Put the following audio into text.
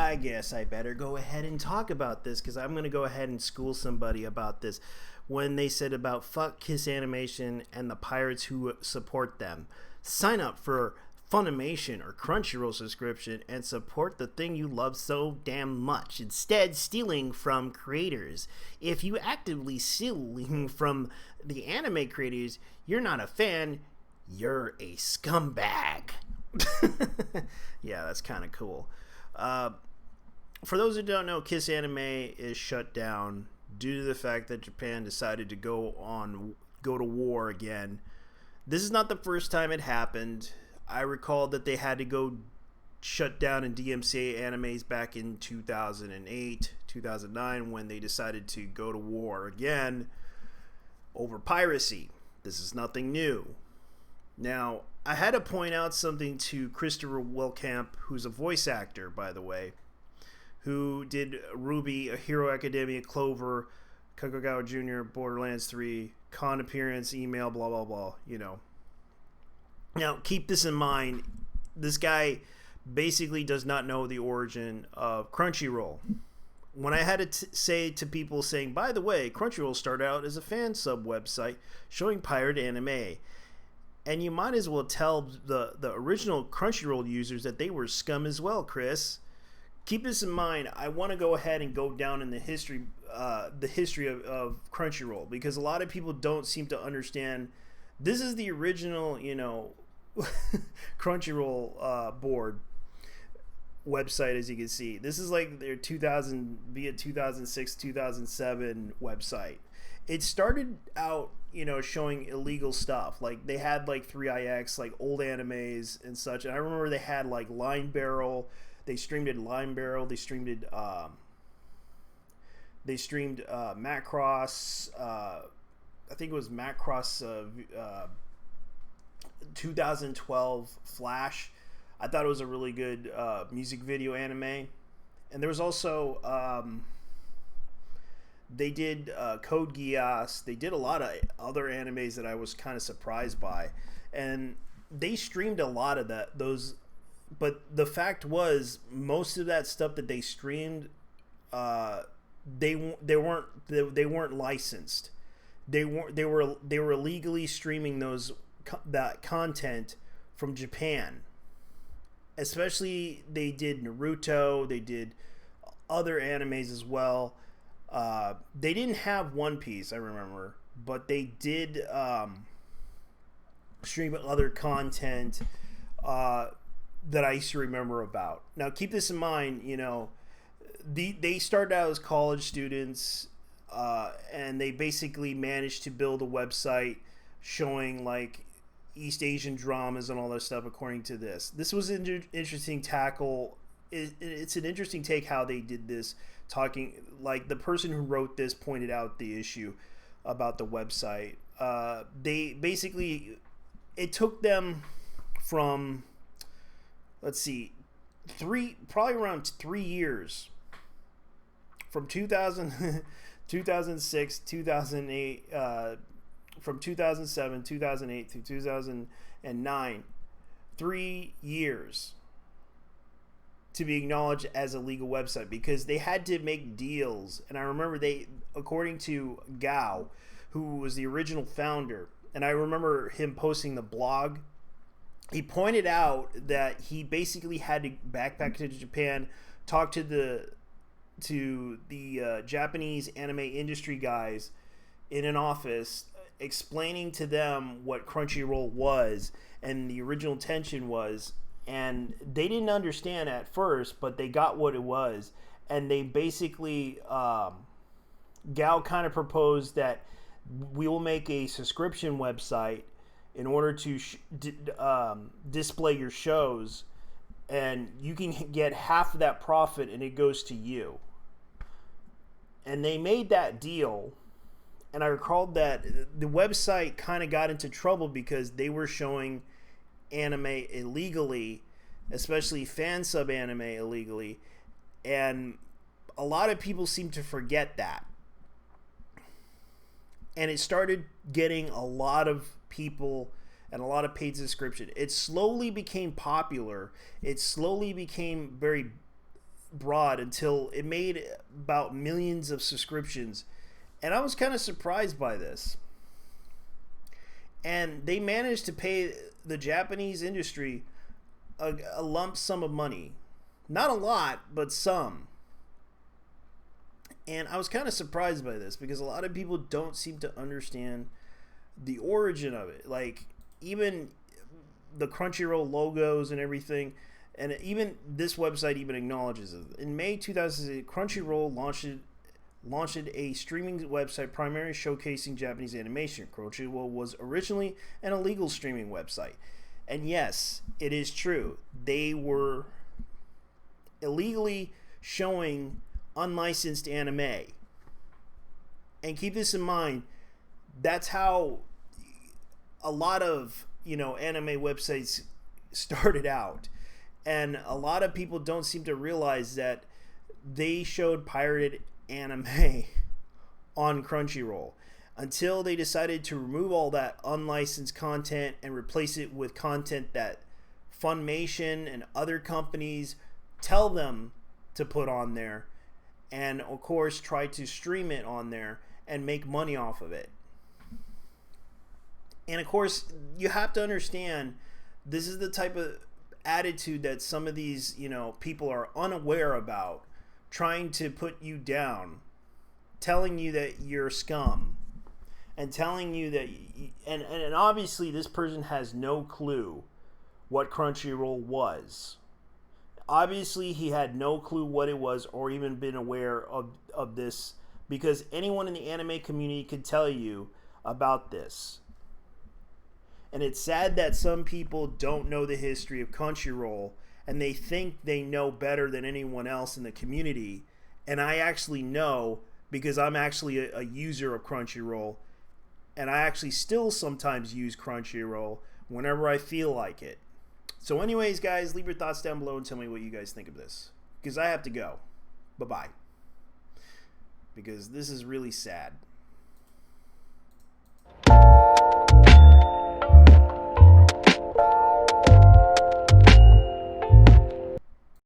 I guess I better go ahead and talk about this because I'm going to go ahead and school somebody about this. When they said about fuck Kiss Animation and the pirates who support them, sign up for Funimation or Crunchyroll subscription and support the thing you love so damn much, instead stealing from creators. If you actively stealing from the anime creators, you're not a fan, you're a scumbag. Yeah, that's kind of cool. For those who don't know, Kiss Anime is shut down due to the fact that Japan decided to go to war again. This is not the first time it happened. I recall that they had to go shut down and DMCA animes back in 2008, 2009 when they decided to go to war again over piracy. This is nothing new. Now, I had to point out something to Christopher Wellcamp, who's a voice actor, by the way, who did Ruby, A Hero Academia, Clover, Kakugawa Jr., Borderlands 3, con appearance, email, blah, blah, blah, you know. Now, keep this in mind. This guy basically does not know the origin of Crunchyroll. When I had to say to people saying, by the way, Crunchyroll started out as a fan sub website showing pirate anime. And you might as well tell the original Crunchyroll users that they were scum as well, Chris. Keep this in mind. I want to go ahead and go down in the history of Crunchyroll, because a lot of people don't seem to understand. This is the original, Crunchyroll board website, as you can see. This is like their 2006, 2007 website. It started out, showing illegal stuff. Like they had like 3IX, like old animes and such. And I remember they had like Line Barrel. They streamed Line Barrel. They streamed Macross. I think it was Macross 2012 Flash. I thought it was a really good music video anime. And there was also they did Code Geass. They did a lot of other animes that I was kind of surprised by, and they streamed a lot of those. But the fact was, most of that stuff that they streamed, they weren't licensed. They were illegally streaming that content from Japan. Especially, they did Naruto. They did other animes as well. They didn't have One Piece, I remember, but they did stream other content that I used to remember about. Now, keep this in mind, they started out as college students, and they basically managed to build a website showing like East Asian dramas and all that stuff. According to this was an interesting tackle. It's an interesting take how they did this. Talking like the person who wrote this pointed out the issue about the website. They basically, it took them from, let's see, probably around 3 years, from 2000, 2006, 2008, from 2007, 2008 through 2009, 3 years to be acknowledged as a legal website, because they had to make deals. And I remember according to Gao, who was the original founder, and I remember him posting the blog, he pointed out that he basically had to backpack to Japan, talk to the Japanese anime industry guys in an office, explaining to them what Crunchyroll was and the original intention was. And they didn't understand at first, but they got what it was. And they basically, Gal kind of proposed that we will make a subscription website in order to display your shows. And you can get half of that profit and it goes to you. And they made that deal. And I recalled that the website kind of got into trouble because they were showing anime illegally, especially fan sub anime illegally, and a lot of people seem to forget that. And it started getting a lot of people and a lot of paid subscription. It slowly became popular. It slowly became very broad until it made about millions of subscriptions. And I was kind of surprised by this. And they managed to pay the Japanese industry a lump sum of money. Not a lot, but some. And I was kind of surprised by this because a lot of people don't seem to understand the origin of it. Like, even the Crunchyroll logos and everything, and even this website even acknowledges it. In May 2008, Crunchyroll launched a streaming website primarily showcasing Japanese animation. Crunchyroll was originally an illegal streaming website. And yes, it is true. They were illegally showing unlicensed anime. And keep this in mind, that's how a lot of, anime websites started out. And a lot of people don't seem to realize that they showed pirated anime on Crunchyroll until they decided to remove all that unlicensed content and replace it with content that Funimation and other companies tell them to put on there, and of course try to stream it on there and make money off of it. And of course, you have to understand, this is the type of attitude that some of these, people are unaware about, trying to put you down, telling you that you're scum, and telling you that, and obviously this person has no clue what Crunchyroll was. Obviously he had no clue what it was or even been aware of this, because anyone in the anime community could tell you about this. And it's sad that some people don't know the history of Crunchyroll and they think they know better than anyone else in the community. And I actually know, because I'm actually a user of Crunchyroll, and I actually still sometimes use Crunchyroll whenever I feel like it. So anyways, guys, leave your thoughts down below and tell me what you guys think of this, because I have to go. Bye-bye. Because this is really sad.